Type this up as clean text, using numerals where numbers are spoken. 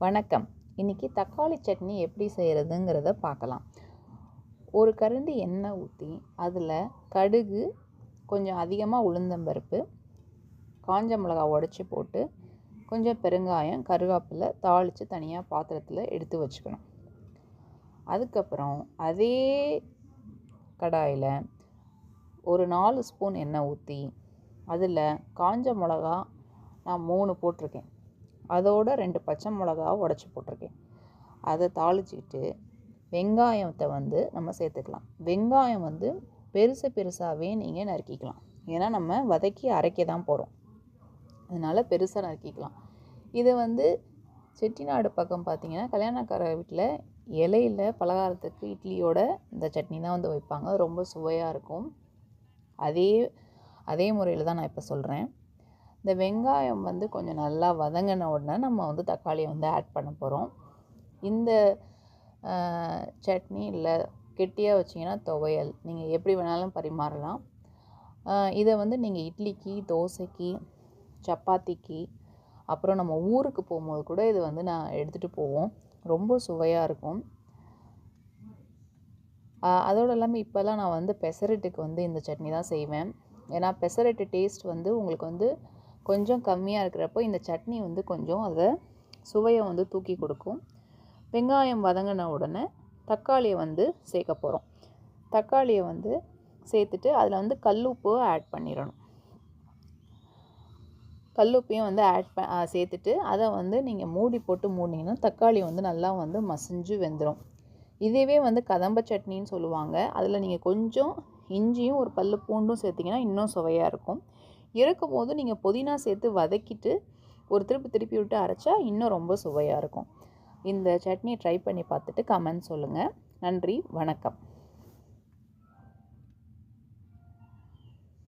வணக்கம். இன்றைக்கி தக்காளி சட்னி எப்படி செய்கிறதுங்கிறத பார்க்கலாம். ஒரு கரண்டி எண்ணெய் ஊற்றி அதில் கடுகு, கொஞ்சம் அதிகமாக உளுந்தம்பருப்பு, காஞ்ச மிளகாய் உடச்சி போட்டு கொஞ்சம் பெருங்காயம், கருவேப்பிலை தாளித்து தனியாக பாத்திரத்தில் எடுத்து வச்சுக்கணும். அதுக்கப்புறம் அதே கடாயில் ஒரு 4 ஸ்பூன் எண்ணெய் ஊற்றி அதில் காஞ்ச மிளகா நான் 3 போட்டிருக்கேன். அதோட 2 பச்சை மிளகாவை உடச்சி போட்டிருக்கேன். அதை தாளிச்சிட்டு வெங்காயத்தை நம்ம சேர்த்துக்கலாம். வெங்காயம் பெருசாகவே நீங்கள் நறுக்கிக்கலாம். ஏன்னா நம்ம வதக்கி அரைக்க தான் போகிறோம், அதனால் பெருசாக நறுக்கிக்கலாம். இதை செட்டிநாடு பக்கம் பார்த்திங்கன்னா கல்யாணக்கார வீட்டில் இலையில் பலகாரத்துக்கு இட்லியோட இந்த சட்னி தான் வைப்பாங்க. ரொம்ப சுவையாக இருக்கும். அதே முறையில் தான் நான் இப்போ சொல்கிறேன். இந்த வெங்காயம் கொஞ்சம் நல்லா வதங்கின உடனே நம்ம தக்காளியை ஆட் பண்ண போகிறோம். இந்த சட்னி இல்லை கெட்டியாக வச்சிங்கன்னா துவையல், நீங்கள் எப்படி வேணாலும் பரிமாறலாம். இதை நீங்கள் இட்லிக்கு, தோசைக்கு, சப்பாத்திக்கு, அப்புறம் நம்ம ஊருக்கு போகும்போது கூட இது நான் எடுத்துகிட்டு போவோம். ரொம்ப சுவையாக இருக்கும். அதோடு இல்லாமல் இப்போல்லாம் நான் பெசரட்டுக்கு இந்த சட்னி தான் செய்வேன். ஏன்னா பெசரட்டு டேஸ்ட் உங்களுக்கு கொஞ்சம் கம்மியாக இருக்கிறப்போ இந்த சட்னி கொஞ்சம் அதை சுவையை தூக்கி கொடுக்கும். வெங்காயம் வதங்கின உடனே தக்காளியை சேர்க்க போகிறோம். தக்காளியை சேர்த்துட்டு அதில் கல்லுப்பு ஆட் பண்ணிடணும். கல்லுப்பையும் சேர்த்துட்டு அதை நீங்கள் மூடி போட்டு மூடினீங்கன்னா தக்காளி நல்லா மசிஞ்சு வெந்துடும். இதுவே கதம்ப சட்னின்னு சொல்லுவாங்க. அதில் நீங்கள் கொஞ்சம் இஞ்சியும் ஒரு பல்லு பூண்டும் சேர்த்திங்கன்னா இன்னும் சுவையாக இருக்கும். இறக்கும் போது நீங்கள் புதினா சேர்த்து வதக்கிட்டு ஒரு திருப்பி விட்டு அரைச்சா இன்னும் ரொம்ப சுவையாக இருக்கும். இந்த சட்னியை ட்ரை பண்ணி பார்த்துட்டு கமெண்ட் சொல்லுங்கள். நன்றி, வணக்கம்.